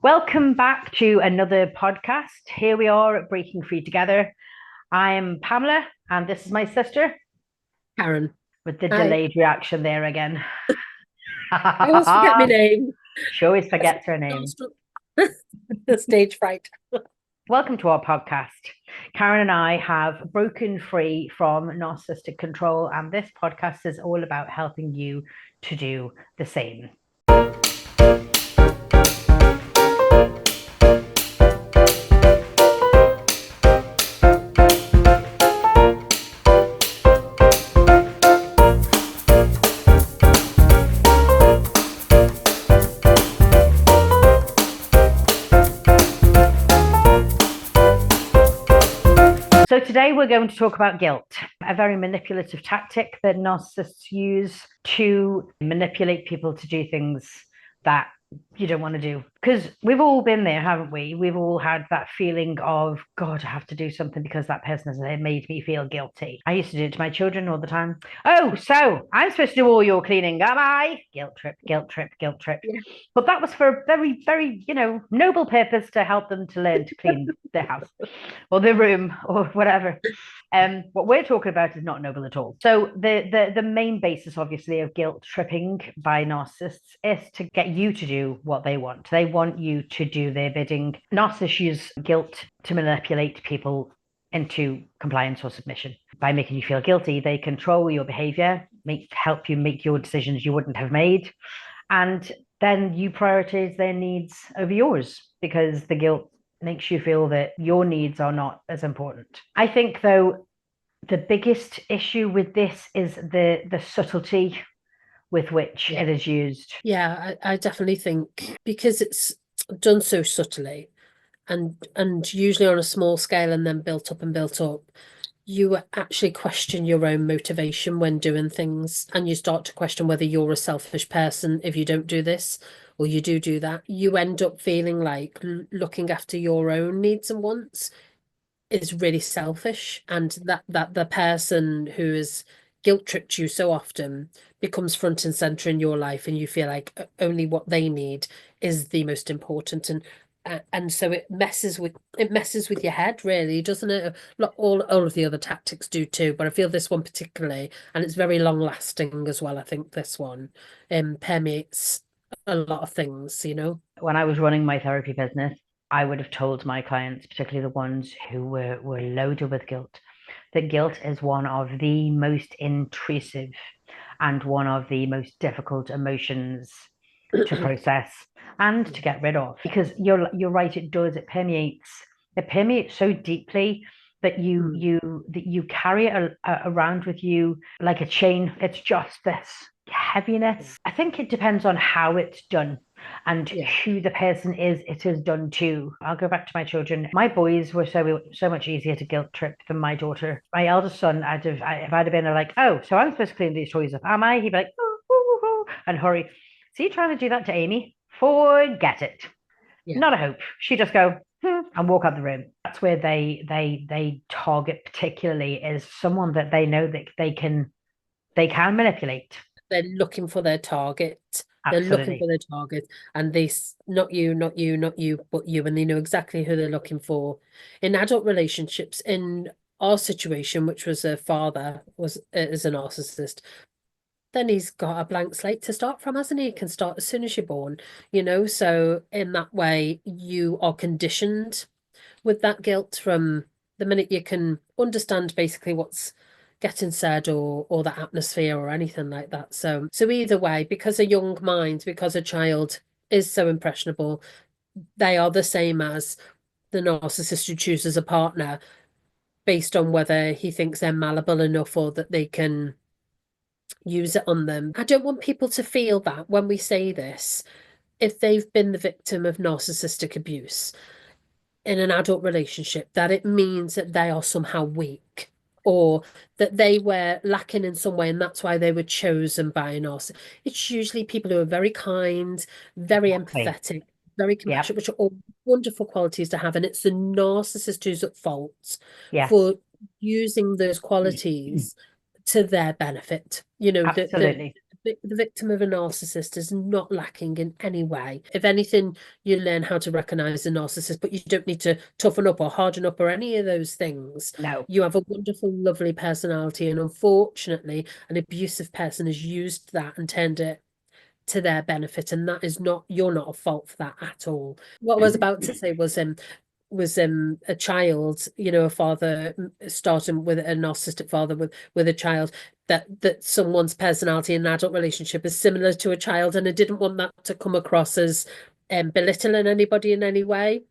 Welcome back to another podcast. Here we are at Breaking Free Together. I'm Pamela, and this is my sister Karen. with the Hi. delayed reaction there again. I always forget my name. She always That's forgets her name. the stage fright. Welcome to our podcast. Karen and I have broken free from narcissistic control, and this podcast is all about helping you to do the same. So today we're going to talk about guilt, a very manipulative tactic that narcissists use to manipulate people to do things that you don't want to do. Because we've all been there, haven't we? We've all had that feeling of, God, I have to do something because that person has made me feel guilty. I used to do it to my children all the time. Oh, so I'm supposed to do all your cleaning, am I? Guilt trip, guilt trip, guilt trip. Yeah. But that was for a very, very, noble purpose to help them to learn to clean their house or their room or whatever. What we're talking about is not noble at all. So the main basis, obviously, of guilt tripping by narcissists is to get you to do what they want. They want you to do their bidding. Narcissists use guilt to manipulate people into compliance or submission. By making you feel guilty, they control your behavior, help you make your decisions you wouldn't have made, and then you prioritize their needs over yours because the guilt makes you feel that your needs are not as important. I think, though, the biggest issue with this is the subtlety with which it is used. Yeah, I definitely think because it's done so subtly and usually on a small scale and then built up, you actually question your own motivation when doing things, and you start to question whether you're a selfish person if you don't do this or you do that. You end up feeling like looking after your own needs and wants is really selfish, and that the person who has guilt tripped you so often becomes front and center in your life, and you feel like only what they need is the most important, and so it messes with your head, really, doesn't it? All of the other tactics do too, but I feel this one particularly, and it's very long lasting as well. I think this one permeates a lot of things, you know. When I was running my therapy business, I would have told my clients, particularly the ones who were loaded with guilt, that guilt is one of the most intrusive and one of the most difficult emotions to process and to get rid of. Because you're right, it permeates so deeply that you carry it around with you like a chain. It's just this heaviness. I think it depends on how it's done and Yeah. who the person is it is done to. I'll go back to my children. My boys were so much easier to guilt trip than my daughter. My eldest son, if I'd have been like, oh, so I'm supposed to clean these toys up, am I? He'd be like, oh, oh, oh, and hurry. See, trying to do that to Amy? Forget it. Yeah. Not a hope. She just go and walk out the room. That's where they target particularly is someone that they know that they can manipulate. They're looking for their target. They're looking for Absolutely. their target, and not you, not you, not you, but you, and they know exactly who they're looking for. In adult relationships, in our situation, which was a father is a narcissist, then he's got a blank slate to start from, hasn't he? He can start as soon as you're born, you know. So in that way, you are conditioned with that guilt from the minute you can understand basically what's getting said, or the atmosphere or anything like that. So either way, because a young mind, because a child is so impressionable, they are the same as the narcissist who chooses a partner based on whether he thinks they're malleable enough or that they can use it on them. I don't want people to feel that when we say this, if they've been the victim of narcissistic abuse in an adult relationship, that it means that they are somehow weak, or that they were lacking in some way and that's why they were chosen by an narcissist. It's usually people who are very kind, very Exactly. empathetic, very Yep. compassionate, which are all wonderful qualities to have. And it's the narcissist who's at fault Yeah. for using those qualities to their benefit. You know, the Absolutely. the victim of a narcissist is not lacking in any way. If anything, you learn how to recognize a narcissist, but you don't need to toughen up or harden up or any of those things. No, You have a wonderful, lovely personality, and unfortunately, an abusive person has used that and turned it to their benefit, and that is not, you're not at fault for that at all. What I was about to say was a child, a father starting with a narcissistic father with a child, that someone's personality in an adult relationship is similar to a child, and I didn't want that to come across as belittling anybody in any way.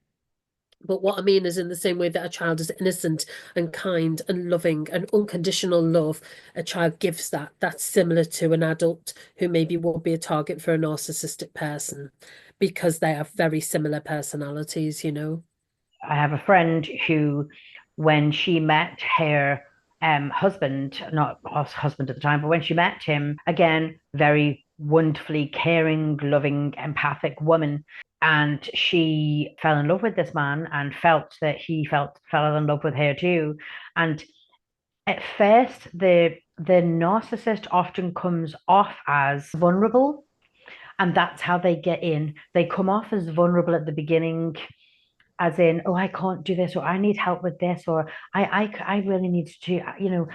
But what I mean is, in the same way that a child is innocent and kind and loving and unconditional love, a child gives that. That's similar to an adult who maybe will be a target for a narcissistic person because they have very similar personalities. I have a friend who, when she met her husband, not husband at the time, but when she met him, again, very wonderfully caring, loving, empathic woman. And she fell in love with this man and felt that he fell in love with her too. And at first, the narcissist often comes off as vulnerable, and that's how they get in. They come off as vulnerable at the beginning, as in, oh, I can't do this, or I need help with this, or I really need to do,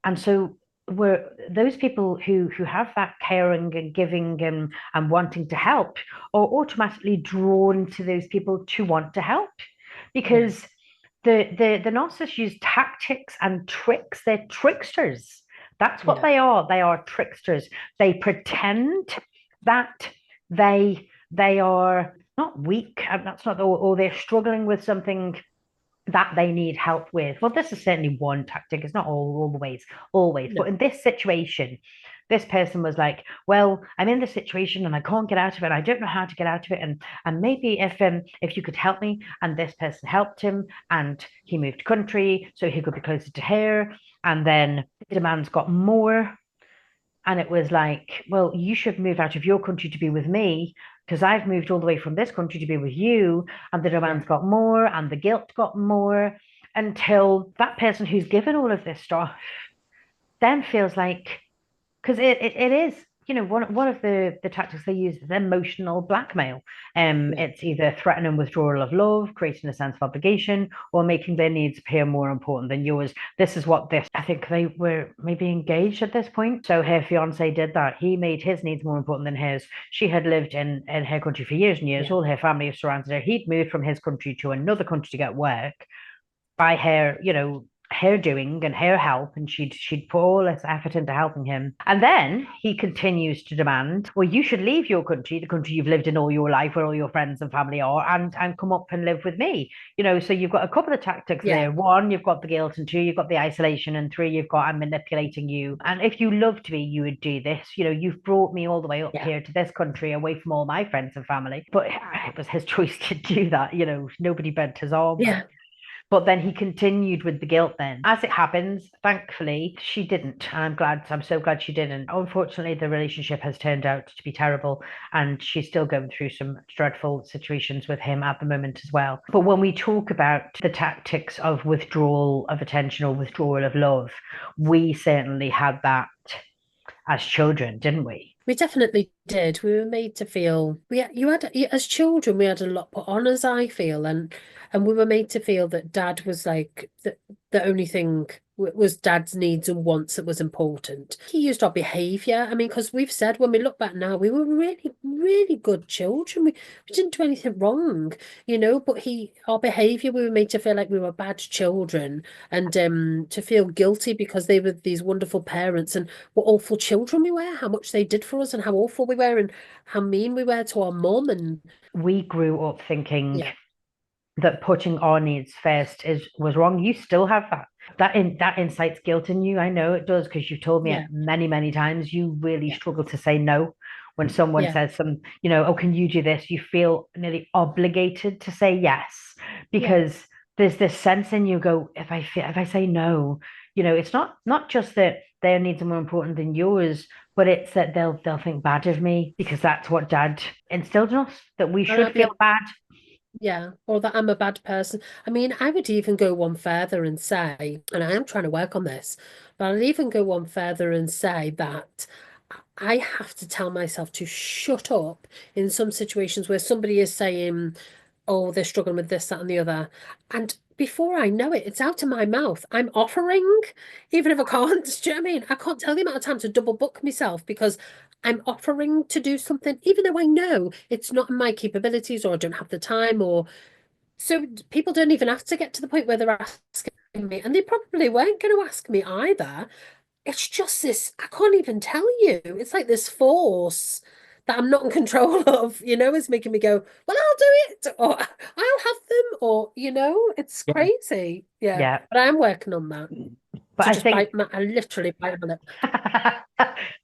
and so we're those people who have that caring and giving and wanting to help are automatically drawn to those people to want to help, Yeah, because the narcissists use tactics and tricks. They're tricksters. That's what yeah, they are. They are tricksters. They pretend that they are not weak. That's not, or they're struggling with something that they need help with. Well, this is certainly one tactic. It's not always. But no, in this situation, this person was like, "Well, I'm in this situation and I can't get out of it. I don't know how to get out of it, and maybe if you could help me." And this person helped him, and he moved country so he could be closer to her. And then the demands got more, and it was like, well, you should move out of your country to be with me because I've moved all the way from this country to be with you. And the yeah, demands got more and the guilt got more, until that person who's given all of this stuff then feels like, because it is, one of the tactics they use is emotional blackmail. yeah, It's either threatening withdrawal of love, creating a sense of obligation, or making their needs appear more important than yours. This is what this, I think they were maybe engaged at this point, so her fiance did that. He made his needs more important than hers. She had lived in her country for years and years. yeah, All her family surrounded her. He'd moved from his country to another country to get work by her, her doing and her help, and she'd put all this effort into helping him. And then he continues to demand, well, you should leave your country, the country you've lived in all your life, where all your friends and family are, and come up and live with me. So you've got a couple of tactics yeah, there. One, you've got the guilt, and two, you've got the isolation, and three, you've got, I'm manipulating you. And if you loved me, you would do this. You've brought me all the way up yeah, here to this country away from all my friends and family. But it was his choice to do that. Nobody bent his arm. yeah. But then he continued with the guilt then. As it happens, thankfully, she didn't. And I'm so glad she didn't. Unfortunately, the relationship has turned out to be terrible, and she's still going through some dreadful situations with him at the moment as well. But when we talk about the tactics of withdrawal of attention or withdrawal of love, we certainly had that as children, didn't we? We definitely did. We were made to feel as children we had a lot put on us, I feel, and we were made to feel that dad was like the only thing was dad's needs and wants that was important. He used our behavior. I mean, because we've said when we look back now, we were really, really good children. We didn't do anything wrong, but our behavior, we were made to feel like we were bad children and to feel guilty because they were these wonderful parents and what awful children we were, how much they did for us and how awful we were and how mean we were to our mum. And We grew up thinking yeah, that putting our needs first was wrong. You still have that incites guilt in you. I know it does, because you've told me it yeah, many times. You really yeah, struggle to say no when someone yeah, says oh, can you do this? You feel nearly obligated to say yes, yeah. because there's this sense in you, go, if I say no, it's not just that their needs are more important than yours, but it's that they'll think bad of me, because that's what dad instilled in us, that we And should I'll be feel bad. Yeah, or that I'm a bad person. I mean, I would even go one further and say, and I am trying to work on this, but I'll even go one further and say that I have to tell myself to shut up in some situations where somebody is saying, oh, they're struggling with this, that, and the other. And before I know it, it's out of my mouth. I'm offering, even if I can't. Do you know what I mean? I can't tell the amount of time to double book myself because I'm offering to do something, even though I know it's not in my capabilities or I don't have the time or so people don't even have to get to the point where they're asking me, and they probably weren't going to ask me either. It's just this, I can't even tell you. It's like this force that I'm not in control of, is making me go, well, I'll do it, or I'll have them, or, it's Yeah. crazy. Yeah. Yeah. But I am working on that But to I just think I literally bite my lip.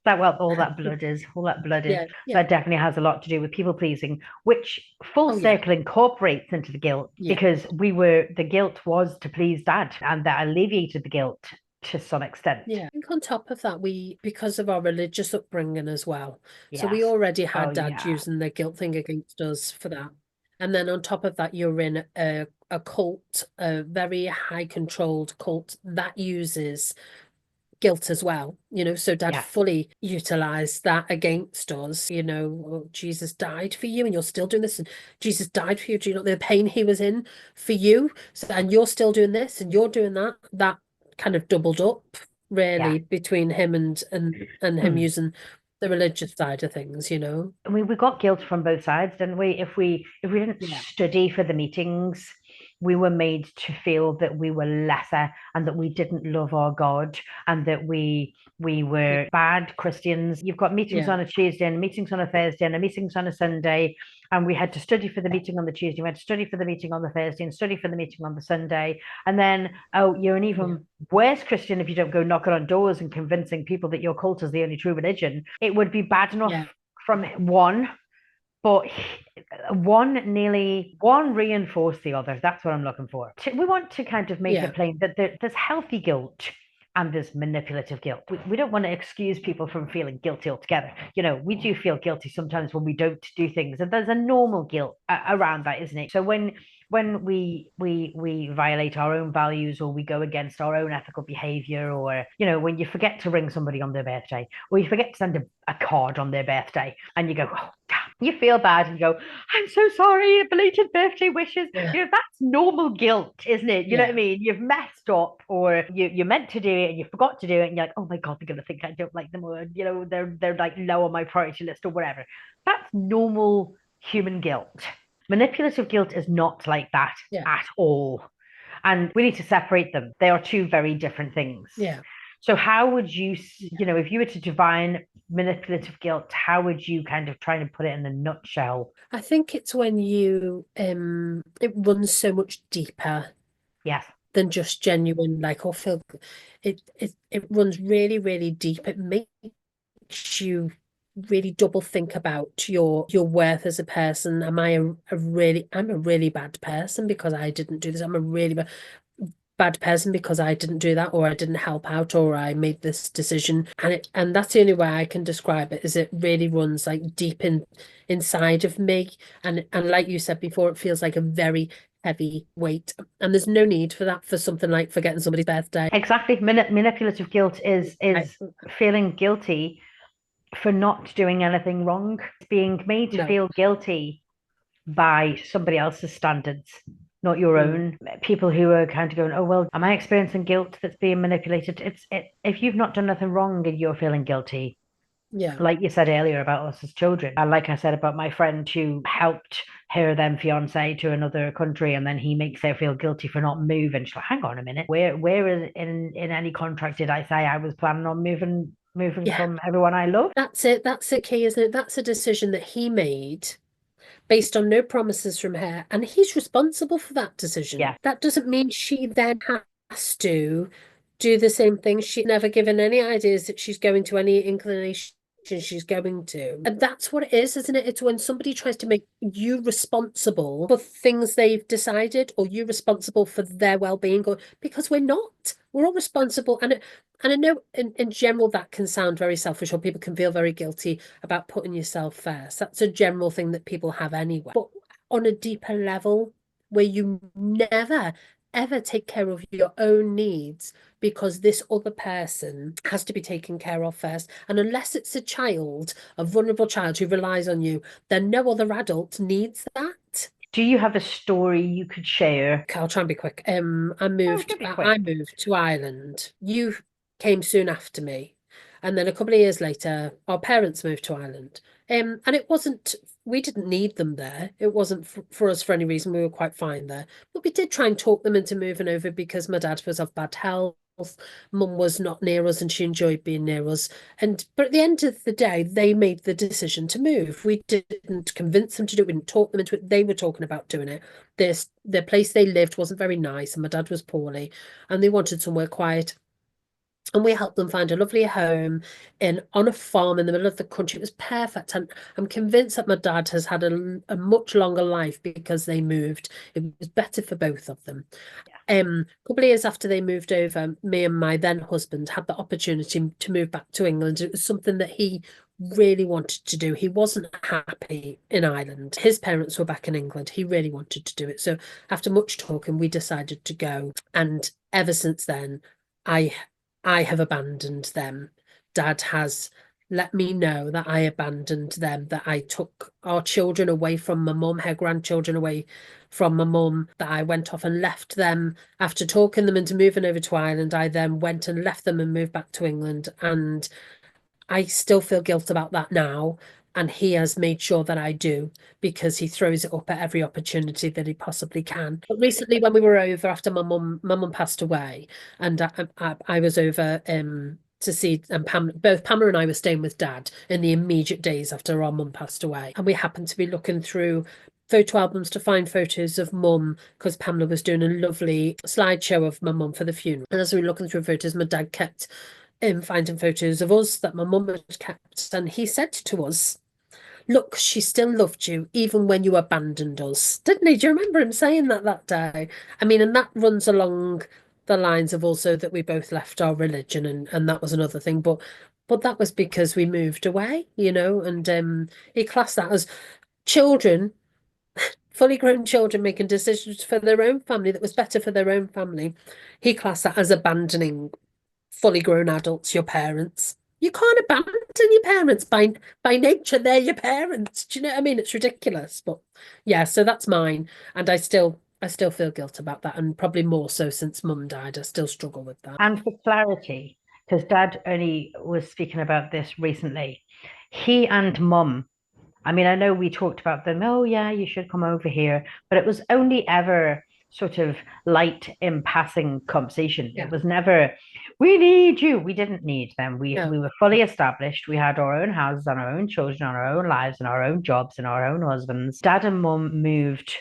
that, well, all that blood is, Yeah. Yeah. that definitely has a lot to do with people pleasing, which full Oh, yeah. circle incorporates into the guilt, Yeah. because the guilt was to please dad, and that alleviated the guilt to some extent. Yeah. I think on top of that, because of our religious upbringing as well. So we Yes. already Oh, had dad yeah. using the guilt thing against us for that. And then on top of that, you're in a cult, a very high controlled cult that uses guilt as well. So dad Yeah. fully utilized that against us. Oh, Jesus died for you and you're still doing this, and Jesus died for you. Do you know the pain he was in for you? So, and you're still doing this and you're doing that. That kind of doubled up Yeah. really between him and him using the religious side of things. I mean, we got guilt from both sides, didn't we? If we didn't Yeah. study for the meetings, we were made to feel that we were lesser and that we didn't love our God and that we Yeah. were bad Christians. You've got meetings Yeah. on a Tuesday and meetings on a Thursday and meetings on a Sunday, and we had to study for the meeting on the Tuesday, we had to study for the meeting on the Thursday and study for the meeting on the Sunday. And then, oh, you're an Yeah. even worse Christian if you don't go knocking on doors and convincing people that your cult is the only true religion. It would be bad enough Yeah. from one, but one reinforced the other. That's what I'm looking for. We want to kind of make Yeah. it plain that there's healthy guilt and there's manipulative guilt. We don't want to excuse people from feeling guilty altogether. We do feel guilty sometimes when we don't do things, and there's a normal guilt around that, isn't it? So when we violate our own values, or we go against our own ethical behavior, or when you forget to ring somebody on their birthday, or you forget to send a card on their birthday, and you go, oh, damn, you feel bad and you go, I'm so sorry, belated birthday wishes. Yeah. That's normal guilt, isn't it? You know what I Yeah. mean? You've messed up, or you meant to do it and you forgot to do it, and you're like, oh my God, they're gonna think I don't like them, or they're like low on my priority list or whatever. That's normal human guilt. Manipulative guilt is not like that Yeah. at all. And we need to separate them. They are two very different things. Yeah. So how would you, if you were to define manipulative guilt, how would you kind of try to put it in a nutshell? I think it's when it runs so much deeper Yes. than just genuine, like, or feel it runs really, really deep. It makes you really double think about your worth as a person. Am I I'm a really bad person because I didn't do this. I'm a really bad person because I didn't do that, or I didn't help out, or I made this decision. And that's the only way I can describe it, is it really runs like deep inside of me. And like you said before, it feels like a very heavy weight. And there's no need for that for something like forgetting somebody's birthday. Exactly. Manipulative guilt is I, feeling guilty for not doing anything wrong. It's being made to no. feel guilty by somebody else's standards, not your Mm, own. People who are kind of going, oh, well, am I experiencing guilt that's being manipulated? If you've not done nothing wrong and you're feeling guilty, yeah. like you said earlier about us as children, and like I said about my friend who helped her then fiance to another country, and then he makes her feel guilty for not moving. She's like, hang on a minute, where is in any contract did I say I was planning on moving Yeah. from everyone I love? That's it. That's the key, isn't it? That's a decision that he made based on no promises from her, and he's responsible for that decision. Yeah. That doesn't mean she then has to do the same thing. She's never given any ideas that she's going to, any inclination she's going to. And that's what it is, isn't it? It's when somebody tries to make you responsible for things they've decided, or you responsible for their well-being, or because we're not. We're all responsible. And I know in general that can sound very selfish, or people can feel very guilty about putting yourself first. That's a general thing that people have anyway. But on a deeper level, where you never, ever take care of your own needs because this other person has to be taken care of first. And unless it's a child, a vulnerable child who relies on you, then no other adult needs that. Do you have a story you could share? Okay, I'll try and be quick. Oh, it could be I quick. moved to Ireland. You came soon after me. And then a couple of years later, our parents moved to Ireland. And it wasn't, we didn't need them there. It wasn't for us for any reason. We were quite fine there. But we did try and talk them into moving over because my dad was of bad health. Mum was not near us and she enjoyed being near us. But at the end of the day, they made the decision to move. We didn't convince them to do it. We didn't talk them into it. They were talking about doing it. The place they lived wasn't very nice, and my dad was poorly, and they wanted somewhere quiet. And we helped them find a lovely home on a farm in the middle of the country. It was perfect. And I'm convinced that my dad has had a much longer life because they moved. It was better for both of them. A couple of years after they moved over, me and my then husband had the opportunity to move back to England. It was something that he really wanted to do. He wasn't happy in Ireland. His parents were back in England. He really wanted to do it. So after much talking, we decided to go. And ever since then, I I have abandoned them. Dad has let me know that I abandoned them, that I took our children away from my mum, her grandchildren away from my mum, that I went off and left them. After talking them into moving over to Ireland, I then went and left them and moved back to England. And I still feel guilt about that now. And he has made sure that I do because he throws it up at every opportunity that he possibly can. But recently, when we were over after my mum passed away, and I was over to see, and both Pamela and I were staying with Dad in the immediate days after our mum passed away, and we happened to be looking through photo albums to find photos of mum because Pamela was doing a lovely slideshow of my mum for the funeral. And as we were looking through photos, my dad kept finding photos of us that my mum had kept, and he said to us, "Look, she still loved you even when you abandoned us," didn't he? Do you remember him saying that day? I mean, and that runs along the lines of also that we both left our religion, and that was another thing, but that was because we moved away, and he classed that as children, fully grown children making decisions for their own family that was better for their own family. He classed that as abandoning fully grown adults, your parents. You can't abandon your parents by nature. They're your parents. Do you know what I mean? It's ridiculous. But yeah, so that's mine. And I still feel guilt about that, and probably more so since mum died. I still struggle with that. And for clarity, because Dad only was speaking about this recently, he and Mum, I mean, I know we talked about them, oh yeah, you should come over here, but it was only ever sort of light in passing conversation. Yeah. It was never, we need you. We didn't need them. We No. we were fully established. We had our own houses and our own children, our own lives and our own jobs and our own husbands. Dad and Mum moved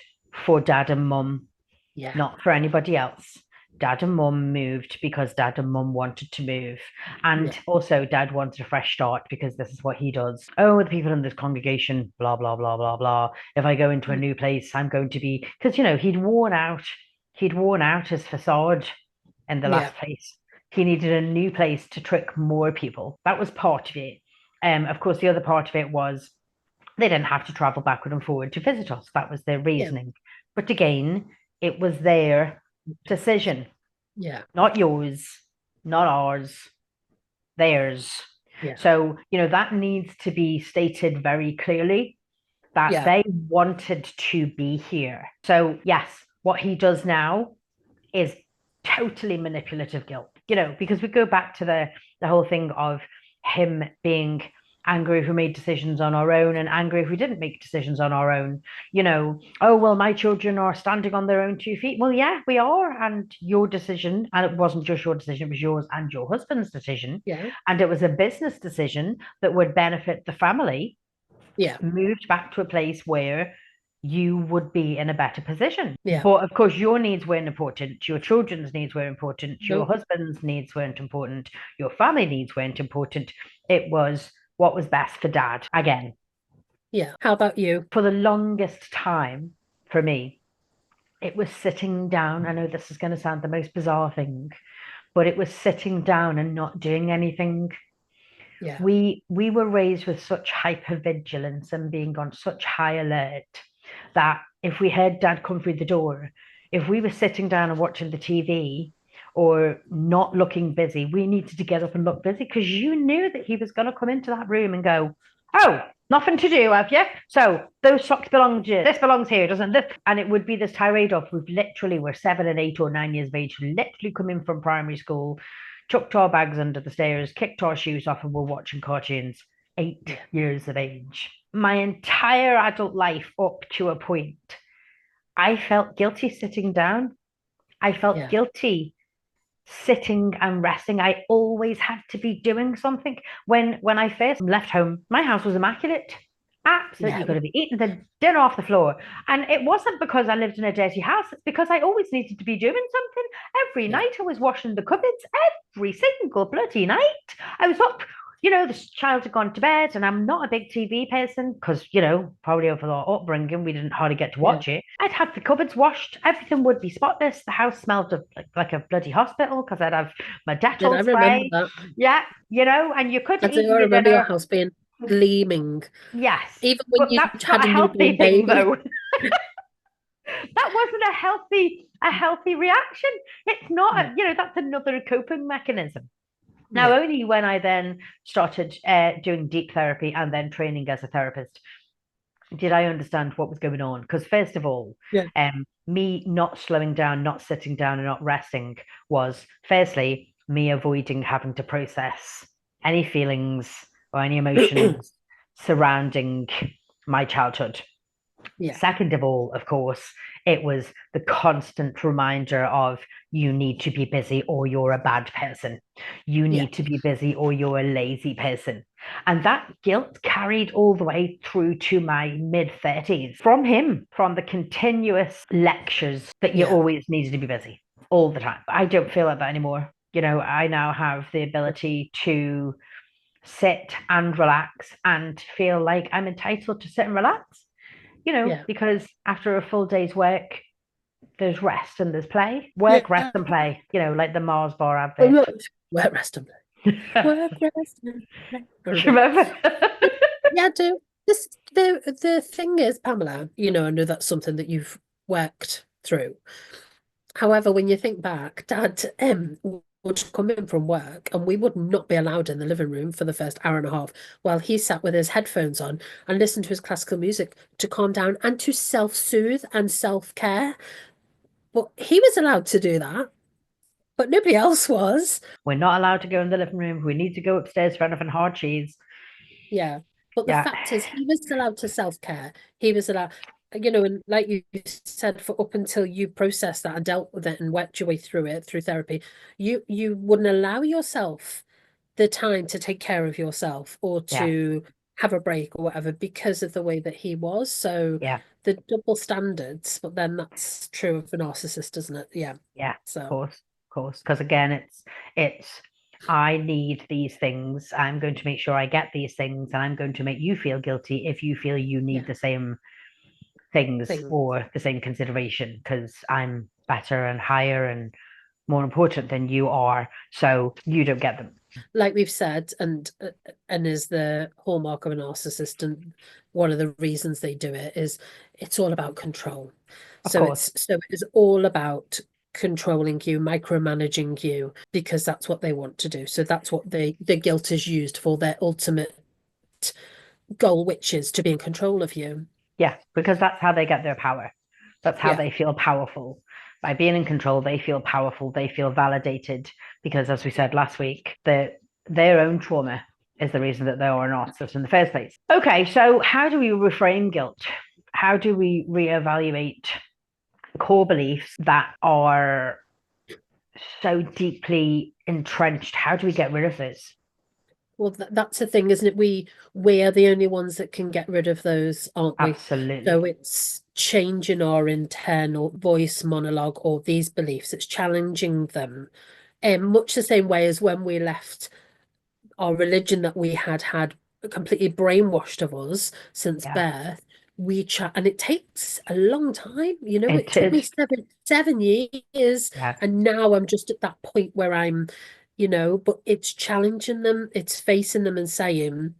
for Dad and Mum, Yeah. not for anybody else. Dad and Mum moved because Dad and Mum wanted to move. And Yeah. also, Dad wanted a fresh start because this is what he does. Oh, the people in this congregation, blah, blah, blah, blah, blah. If I go into a new place, I'm going to be, because, he'd worn out his facade in the Yeah. last place. He needed a new place to trick more people. That was part of it. Of course, the other part of it was they didn't have to travel backward and forward to visit us. That was their Yeah. reasoning. But again, it was their decision, Yeah. not yours, not ours, theirs. Yeah. So, that needs to be stated very clearly that Yeah. they wanted to be here. So, yes, what he does now is totally manipulative guilt, because we go back to the whole thing of him being angry if we made decisions on our own and angry if we didn't make decisions on our own. Oh, well, my children are standing on their own 2 feet. Well, yeah, we are. And your decision, and it wasn't just your decision, it was yours and your husband's decision. Yeah. And it was a business decision that would benefit the family, Yeah. moved back to a place where you would be in a better position. Yeah. But of course, your needs weren't important. Your children's needs were important. Your Nope. husband's needs weren't important. Your family needs weren't important. It was what was best for Dad. Again, Yeah. How about you? for the longest time, for me, it was sitting down. I know this is going to sound the most bizarre thing, but it was sitting down and not doing anything. Yeah. We were raised with such hypervigilance and being on such high alert that if we heard Dad come through the door, if we were sitting down and watching the TV, or not looking busy, we needed to get up and look busy because you knew that he was going to come into that room and go, oh, nothing to do, have you? So those socks belong to this, belongs here, doesn't this? And it would be this tirade of we're 7 and 8 or 9 years of age, literally coming from primary school, chucked our bags under the stairs, kicked our shoes off, and we're watching cartoons. 8 years of age. My entire adult life up to a point, I felt guilty sitting down. I felt guilty sitting and resting. I always had to be doing something. When I first left home, my house was immaculate. Absolutely going to be eating the dinner off the floor. And it wasn't because I lived in a dirty house. It's because I always needed to be doing something. Every night I was washing the cupboards, every single bloody night. I was up, the child had gone to bed, and I'm not a big TV person because, probably over our upbringing, we didn't hardly get to watch it. I'd have the cupboards washed. Everything would be spotless. The house smelled of like a bloody hospital because I'd have my Dettol I spray. remember that. Yeah, and you could eat I remember your house being gleaming. Yes. Even when you that's had not a a healthy newborn thing, baby. though. That wasn't a healthy reaction. It's not, that's another coping mechanism. Now, only when I then started doing deep therapy and then training as a therapist did I understand what was going on. Because first of all, me not slowing down, not sitting down, and not resting was firstly me avoiding having to process any feelings or any emotions surrounding my childhood. Second of all, of course, it was the constant reminder of you need to be busy or you're a bad person. You need to be busy or you're a lazy person. And that guilt carried all the way through to my mid-30s from him, from the continuous lectures that you always needed to be busy all the time. I don't feel like that anymore. I now have the ability to sit and relax and feel like I'm entitled to sit and relax. Because after a full day's work, there's rest and there's play. Work, rest, and play. Like the Mars bar advert. Work, rest, and play. Work, rest, and play. Remember? Yeah, do. The thing is, Pamela, I know that's something that you've worked through. However, when you think back, Dad would come in from work and we would not be allowed in the living room for the first hour and a half while he sat with his headphones on and listened to his classical music to calm down and to self-soothe and self-care. But he was allowed to do that, but nobody else was. We're not allowed to go in the living room. We need to go upstairs for anything hard cheese. Yeah. But the fact is, he was allowed to self-care. He was allowed, and like you said, for up until you processed that and dealt with it and worked your way through it through therapy, you wouldn't allow yourself the time to take care of yourself or to have a break or whatever because of the way that he was. So the double standards, but then that's true of a narcissist, isn't it? Yeah, so of course. Because again, it's I need these things. I'm going to make sure I get these things, and I'm going to make you feel guilty if you feel you need the same things or the same consideration because I'm better and higher and more important than you are, so you don't get them. Like we've said, and is the hallmark of a narcissist, and one of the reasons they do it is it's all about control. So it's all about controlling you, micromanaging you, because that's what they want to do. So that's what the guilt is used for, their ultimate goal, which is to be in control of you. Yeah, because that's how they get their power. That's how they feel powerful. By being in control, they feel powerful. They feel validated because, as we said last week, their own trauma is the reason that they are a narcissist in the first place. Okay, so how do we reframe guilt? How do we reevaluate core beliefs that are so deeply entrenched? How do we get rid of this? Well, that's the thing, isn't it? We are the only ones that can get rid of those, aren't we? Absolutely. So it's changing our internal voice monologue or these beliefs. It's challenging them in much the same way as when we left our religion that we had completely brainwashed of us since birth. And it takes a long time, it took me 7 years, and now I'm just at that point where I'm but it's challenging them, it's facing them and saying,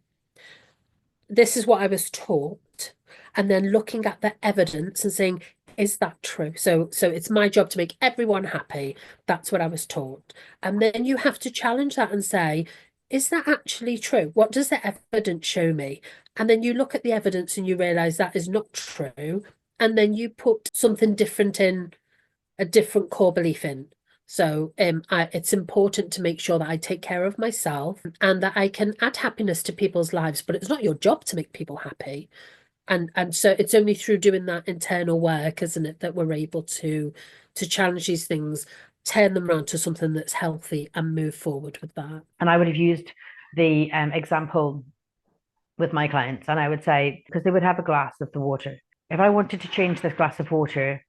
this is what I was taught, and then looking at the evidence and saying, is that true? So it's my job to make everyone happy. That's what I was taught. And then you have to challenge that and say, is that actually true? What does the evidence show me? And then you look at the evidence and you realize that is not true. And then you put something different in, a different core belief in. So it's important to make sure that I take care of myself and that I can add happiness to people's lives, but it's not your job to make people happy. And so it's only through doing that internal work, isn't it, that we're able to challenge these things, turn them around to something that's healthy and move forward with that. And I would have used the example with my clients, and I would say, because they would have a glass of the water. If I wanted to change this glass of water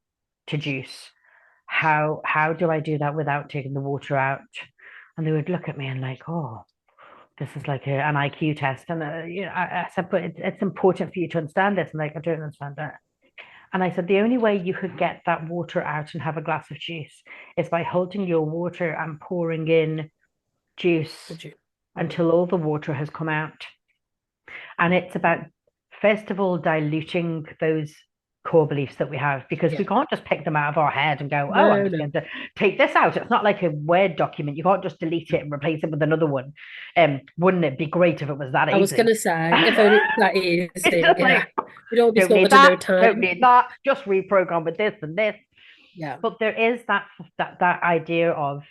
to juice, how do I do that without taking the water out? And they would look at me and like, oh, this is like an IQ test. And I said, but it's important for you to understand this. And like, I don't understand that. And I said, the only way you could get that water out and have a glass of juice is by holding your water and pouring in juice Would you? until all the water has come out. And it's about, first of all, diluting those core beliefs that we have, because Yeah. we can't just pick them out of our head and go, oh, I'm No, just going no. to take this out. It's not like a Word document. You can't just delete it and replace it with another one. Wouldn't it be great if it was that I was easy? going to say, if only it's that It's easy, just yeah. like, We'd all be don't need sorted in no that, don't time. need that, just reprogram with this and this. Yeah. But there is that idea of,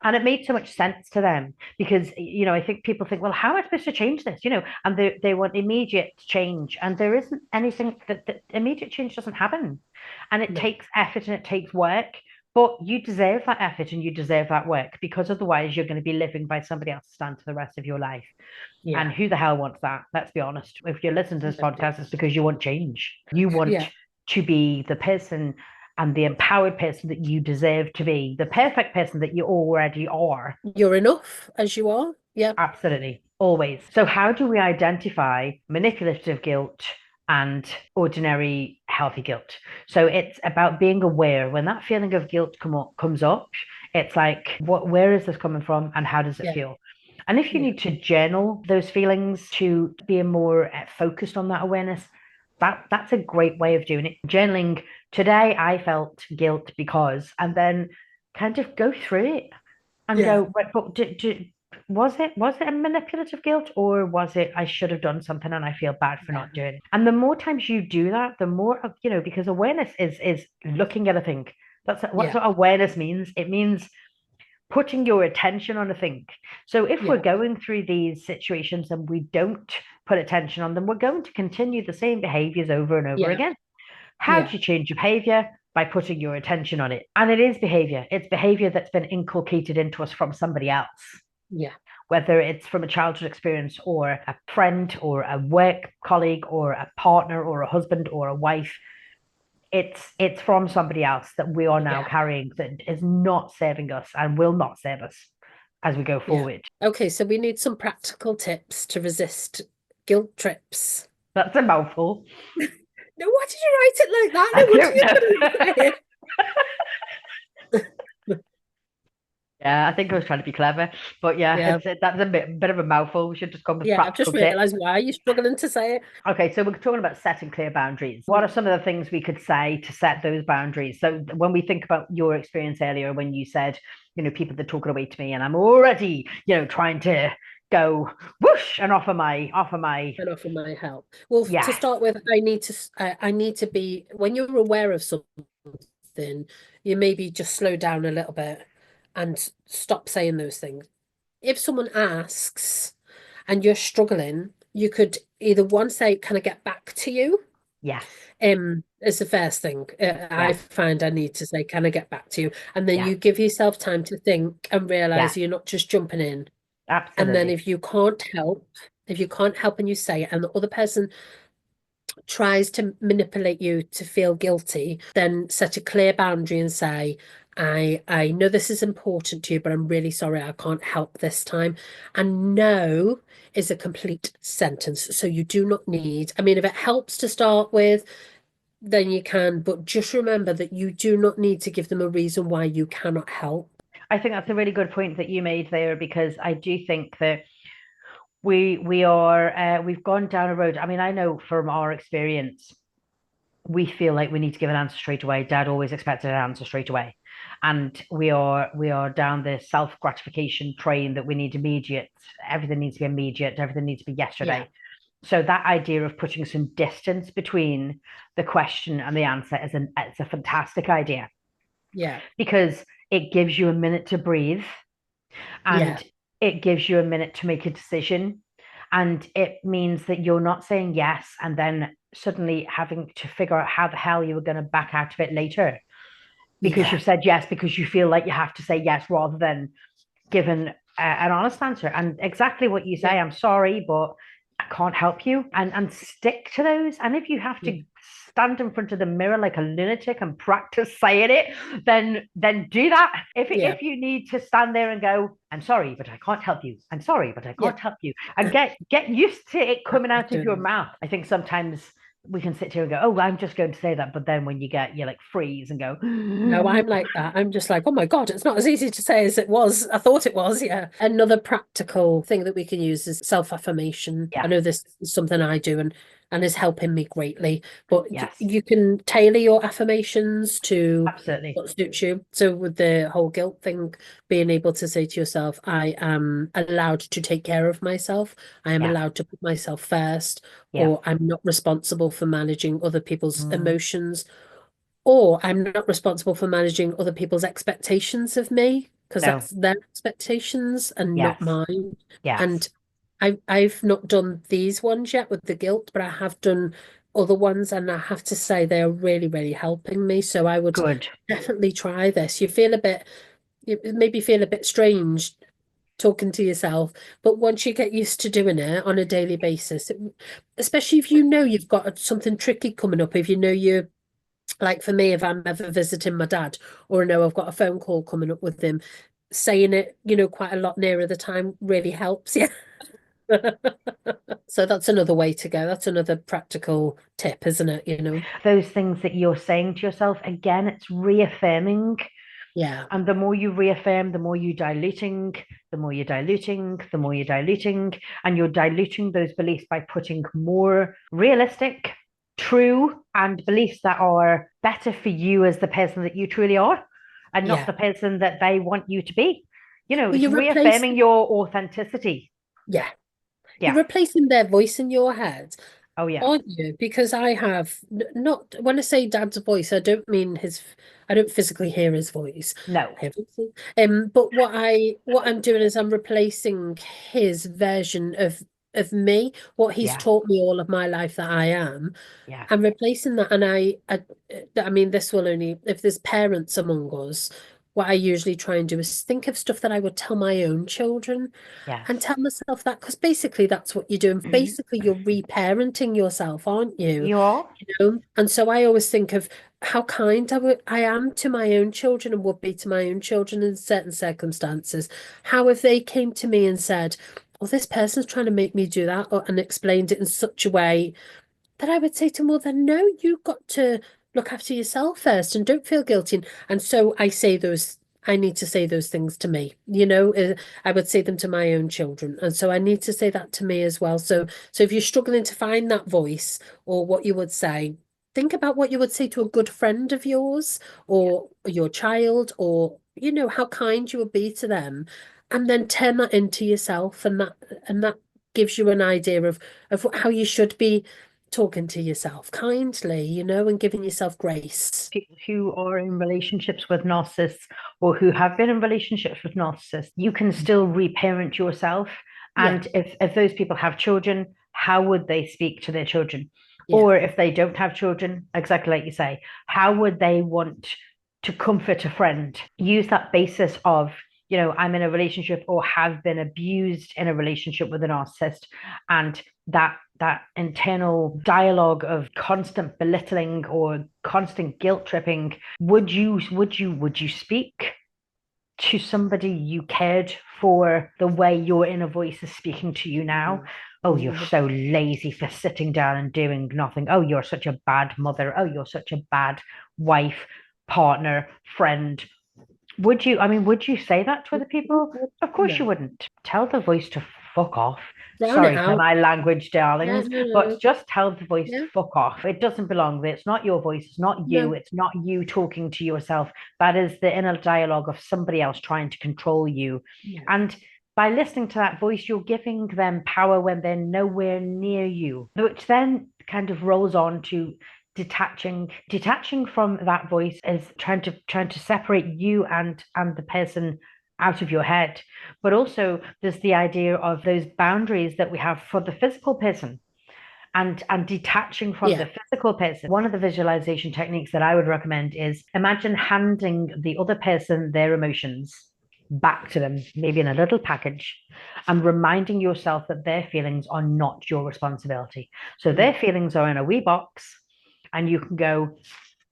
and it made so much sense to them, because I think people think, well, how am I supposed to change this, and they want immediate change, and there isn't anything that immediate change doesn't happen, and it No. takes effort and it takes work, but you deserve that effort and you deserve that work, because otherwise you're going to be living by somebody else's standards for the rest of your life. And Yeah. who the hell wants that? Let's be honest. If you're listening to this Nobody. podcast, it's because you want change. You want Yeah. to be the person and the empowered person that you deserve to be, the perfect person that you already are. You're enough as you are. Yeah. Absolutely. Always. So, how do we identify manipulative guilt and ordinary healthy guilt? So, it's about being aware when that feeling of guilt comes up. It's like, where is this coming from and how does it Yeah. feel? And if you Yeah. need to journal those feelings to be more focused on that awareness, that's a great way of doing it. Journaling, today I felt guilt because, and then kind of go through it and Yeah. go, but was it a manipulative guilt, or was it I should have done something and I feel bad for Yeah. not doing it? And the more times you do that, the more because awareness is looking at a thing. That's what Yeah. awareness means. It means putting your attention on a thing. So if we're Yeah. going through these situations and we don't put attention on them, we're going to continue the same behaviors over and over Yeah. again. How do Yeah. you change your behavior? By putting your attention on it. And it is behavior. It's behavior that's been inculcated into us from somebody else, Yeah. whether it's from a childhood experience or a friend or a work colleague or a partner or a husband or a wife. It's from somebody else that we are now Yeah. carrying, that is not serving us and will not serve us as we go Yeah. forward. Okay, so we need some practical tips to resist guilt trips. That's a mouthful. No, why did you write it like that? I No, what don't did you know. put in there? Yeah, I think I was trying to be clever, but yeah, Yeah. that's a bit of a mouthful. We should just come with Yeah, I've just practical tips. realized why you're struggling to say it. Okay, so we're talking about setting clear boundaries. What are some of the things we could say to set those boundaries? So when we think about your experience earlier, when you said, people that talking away to me, and I'm already, trying to go whoosh and offer my And offer my help. Well, to yes, start with, I need to be, when you're aware of something, you maybe just slow down a little bit and stop saying those things. If someone asks and you're struggling, you could either one say, "Can I get back to you?" yes, It's the first thing I yes, find I need to say, "Can I get back to you?" And then yes, you give yourself time to think and realize yes, you're not just jumping in. And then absolutely. if you can't help and you say it, and the other person tries to manipulate you to feel guilty, then set a clear boundary and say, I know this is important to you, but I'm really sorry I can't help this time. And no is a complete sentence. So you do not need, I mean, if it helps to start with, then you can, but just remember that you do not need to give them a reason why you cannot help. I think that's a really good point that you made there, because I do think that we've gone down a road. I mean, I know from our experience, we feel like we need to give an answer straight away. Dad always expected an answer straight away. And we are down the self-gratification train that we need immediate, everything needs to be immediate, everything needs to be yesterday. Yeah. So that idea of putting some distance between the question and the answer it's a fantastic idea, Yeah. because it gives you a minute to breathe, Yeah. and it gives you a minute to make a decision, and it means that you're not saying yes and then suddenly having to figure out how the hell you were going to back out of it later, because Yeah. you've said yes because you feel like you have to say yes, rather than given an honest answer. And exactly what you say, Yeah. I'm sorry, but I can't help you, and stick to those. And if you have Yeah. to stand in front of the mirror like a lunatic and practice saying it, then do that. Yeah. If you need to stand there and go, I'm sorry, but I can't help you. I'm sorry, but I Yeah. can't help you. And get used to it coming out of Doing your that. mouth. I think sometimes we can sit here and go, oh, I'm just going to say that. But then when you like freeze and go, No, I'm like that. I'm just like, oh my God, it's not as easy to say as it was. I thought it was. Yeah. Another practical thing that we can use is self-affirmation. I yeah, know this is something I do and is helping me greatly, but yes, you can tailor your affirmations to absolutely. what suits you. So with the whole guilt thing, being able to say to yourself, I am allowed to take care of myself. I am Yeah, allowed to put myself first, yeah. or I'm not responsible for managing other people's Mm, emotions, or I'm not responsible for managing other people's expectations of me, because no, that's their expectations and not yes, mine. yes. And I've not done these ones yet with the guilt, but I have done other ones, and I have to say they are really, really helping me. So I would Good. definitely try this. You maybe feel a bit strange talking to yourself, but once you get used to doing it on a daily basis, especially if you know you've got something tricky coming up, if you know you're like, for me, if I'm ever visiting my dad, or I know I've got a phone call coming up with him, saying it, quite a lot nearer the time really helps. Yeah. So that's another way to go. That's another practical tip, isn't it? Those things that you're saying to yourself, again, it's reaffirming. Yeah. And the more you reaffirm, the more you're diluting, the more you're diluting, the more you're diluting. And you're diluting those beliefs by putting more realistic, true, and beliefs that are better for you as the person that you truly are, and not Yeah. the person that they want you to be. Well, It's reaffirming your authenticity. yeah, you're Yeah. replacing their voice in your head, Oh, yeah. aren't you? Because I have not, when I say dad's voice, I don't mean I don't physically hear his voice. No. I haven't. But what I'm doing is I'm replacing his version of me, what he's Yeah. taught me all of my life that I am. Yeah. I'm replacing that, and I mean, this will only, if there's parents among us, what I usually try and do is think of stuff that I would tell my own children, Yes. and tell myself that, because basically that's what you're doing. Basically, you're reparenting yourself, aren't you? You're And so I always think of how kind I am to my own children, and would be to my own children in certain circumstances. How if they came to me and said, "Oh, this person's trying to make me do that," and explained it in such a way that I would say to mother, no, you've got to look after yourself first and don't feel guilty. And so I need to say those things to me, I would say them to my own children. And so I need to say that to me as well. So if you're struggling to find that voice or what you would say, think about what you would say to a good friend of yours or your child, or, how kind you would be to them. And then turn that into yourself, and that gives you an idea of how you should be talking to yourself kindly, and giving yourself grace. people who are in relationships with narcissists, or who have been in relationships with narcissists, you can still reparent yourself. Yeah, And if those people have children, how would they speak to their children? yeah, Or if they don't have children, exactly like you say, how would they want to comfort a friend? Use that basis of, I'm in a relationship or have been abused in a relationship with a narcissist, and that internal dialogue of constant belittling or constant guilt tripping. Would you speak to somebody you cared for the way your inner voice is speaking to you now? Oh, you're mm, so lazy for sitting down and doing nothing. Oh, you're such a bad mother. Oh, you're such a bad wife, partner, friend. Would you say that to other people? Of course you no, wouldn't. Tell the voice to fuck off. Drown it Sorry for out. my language, Yeah, darlings, no, but no. just tell the voice to Yeah, fuck off. It doesn't belong there. It's not your voice. It's not you. no. It's not you talking to yourself. That is the inner dialogue of somebody else trying to control you. Yeah. And by listening to that voice, you're giving them power when they're nowhere near you, which then kind of rolls on to detaching from that voice is trying to separate you and the person out of your head. But also there's the idea of those boundaries that we have for the physical person, and detaching from Yeah. the physical person. One of the visualization techniques that I would recommend is imagine handing the other person their emotions back to them, maybe in a little package, and reminding yourself that their feelings are not your responsibility. So their feelings are in a wee box, and you can go,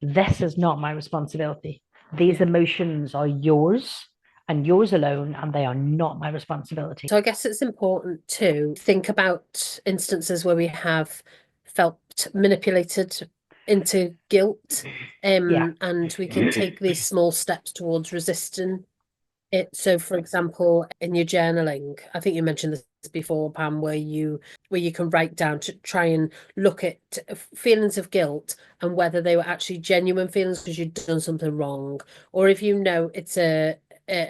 this is not my responsibility. These Yeah. emotions are yours and yours alone, and they are not my responsibility. So I guess it's important to think about instances where we have felt manipulated into guilt, Yeah. and we can take these small steps towards resisting it. So, for example, in your journaling, I think you mentioned this before, Pam, where you can write down to try and look at feelings of guilt and whether they were actually genuine feelings because you'd done something wrong, or if you know it's a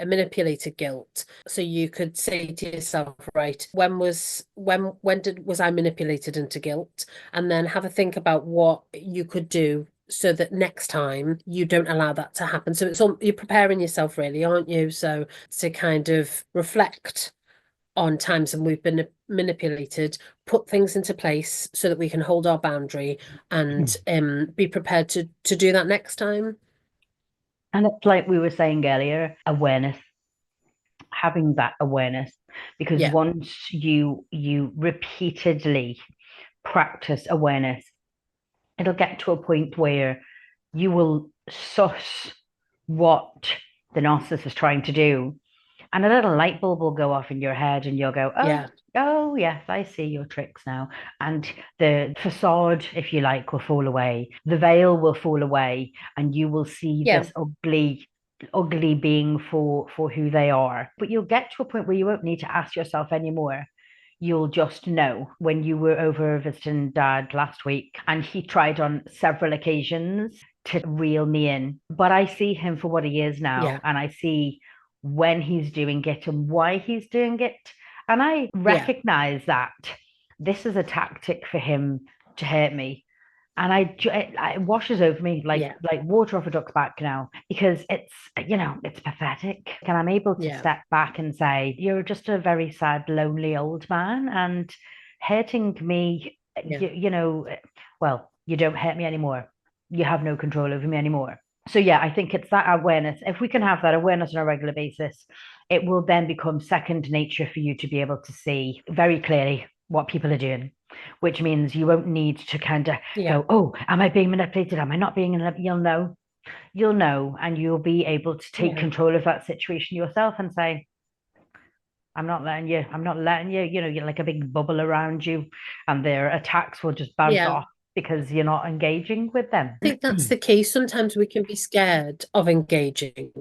manipulated guilt. So you could say to yourself, right, when was I manipulated into guilt? And then have a think about what you could do so that next time you don't allow that to happen. So you're preparing yourself really, aren't you? So to kind of reflect on times when we've been manipulated, put things into place so that we can hold our boundary and be prepared to do that next time. And it's like we were saying earlier, awareness, having that awareness, because Yeah, once you repeatedly practice awareness, it'll get to a point where you will suss what the narcissist is trying to do, and a little light bulb will go off in your head, and you'll go, oh, yeah, oh yes, I see your tricks now. And the facade, if you like, will fall away. The veil will fall away, and you will see yeah, this ugly being for who they are. But you'll get to a point where you won't need to ask yourself anymore. You'll just know. When you were over visiting dad last week, and he tried on several occasions to reel me in, but I see him for what he is now, yeah, and I see when he's doing it and why he's doing it. And I yeah, recognize that this is a tactic for him to hurt me. And it washes over me yeah, like water off a duck's back now, because it's pathetic. And I'm able to yeah, step back and say, you're just a very sad, lonely old man, and hurting me, yeah, well, you don't hurt me anymore. You have no control over me anymore. So yeah, I think it's that awareness. If we can have that awareness on a regular basis, it will then become second nature for you to be able to see very clearly what people are doing, which means you won't need to kind of yeah, go, oh, am I being manipulated? Am I not being manipulated? You'll know, and you'll be able to take yeah, control of that situation yourself and say, I'm not letting you, you're like a big bubble around you, and their attacks will just bounce yeah. off because you're not engaging with them. I think that's the key. Sometimes we can be scared of engaging.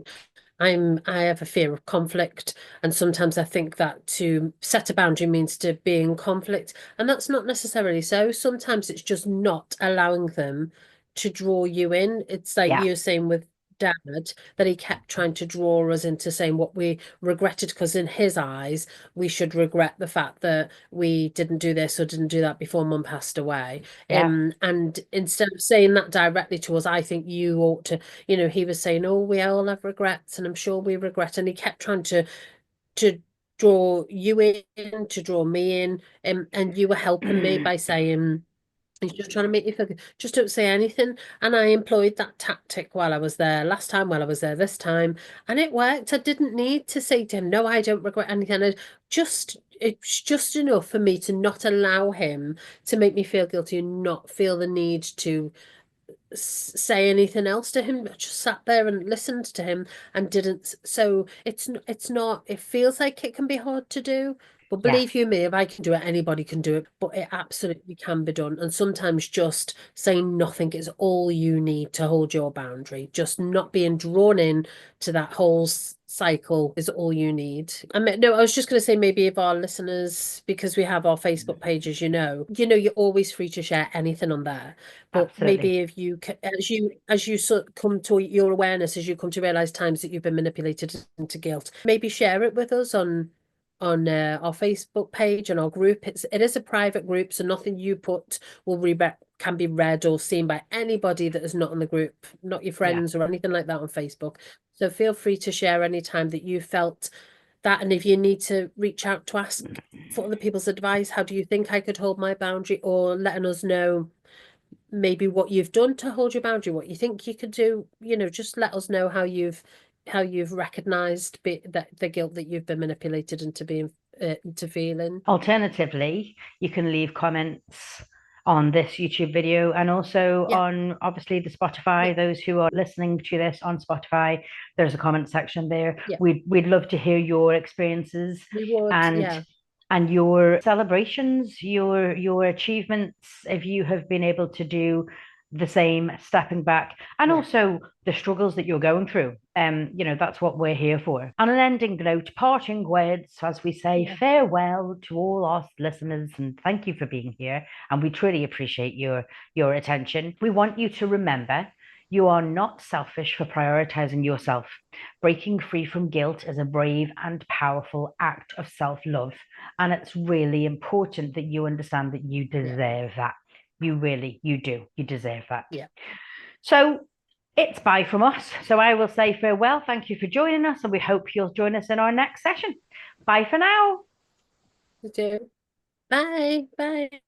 I have a fear of conflict, and sometimes I think that to set a boundary means to be in conflict, and that's not necessarily so. Sometimes it's just not allowing them to draw you in. It's like Yeah, you were saying with Dad, that he kept trying to draw us into saying what we regretted, because in his eyes, we should regret the fact that we didn't do this or didn't do that before Mum passed away. yeah. And instead of saying that directly to us, I think you ought to, he was saying, "Oh, we all have regrets, and I'm sure we regret." And he kept trying to draw you in, to draw me in, and you were helping me by saying, "He's just trying to make you feel good. Just don't say anything." And I employed that tactic while I was there last time, while I was there this time, and it worked. I didn't need to say to him, "No, I don't regret anything." It's just enough for me to not allow him to make me feel guilty and not feel the need to say anything else to him. I just sat there and listened to him and didn't. So it's not, it feels like it can be hard to do. But Yes, believe you me, if I can do it, anybody can do it. But it absolutely can be done. And sometimes just saying nothing is all you need to hold your boundary. Just not being drawn in to that whole cycle is all you need. I mean, no, I was just going to say maybe if our listeners, because we have our Facebook page, as you're always free to share anything on there. But absolutely. maybe if you, as you sort of come to your awareness, as you come to realize times that you've been manipulated into guilt, maybe share it with us on our Facebook page and our group. It is a private group, so nothing you put can be read or seen by anybody that is not on the group, not your Yeah. friends or anything like that on Facebook. So feel free to share any time that you felt that, and if you need to reach out to ask for other people's advice, how do you think I could hold my boundary, or letting us know maybe what you've done to hold your boundary, what you think you could do, just let us know how you've recognized that the guilt that you've been manipulated into being into feeling. Alternatively, you can leave comments on this YouTube video and also Yeah, on obviously the yeah, Spotify. Those who are listening to this on Spotify, there's a comment section there. yeah. We'd love to hear your experiences We would, and yeah, your celebrations, your achievements, if you have been able to do the same, stepping back, and yeah, also the struggles that you're going through. That's what we're here for. On an ending note, parting words, as we say, yeah, farewell to all our listeners, and thank you for being here. And we truly appreciate your attention. We want you to remember you are not selfish for prioritizing yourself. Breaking free from guilt is a brave and powerful act of self-love. And it's really important that you understand that you yeah, deserve that. You do. You deserve that. yeah. So it's bye from us. So I will say farewell. Thank you for joining us, and we hope you'll join us in our next session. Bye for now. We do. Bye, bye.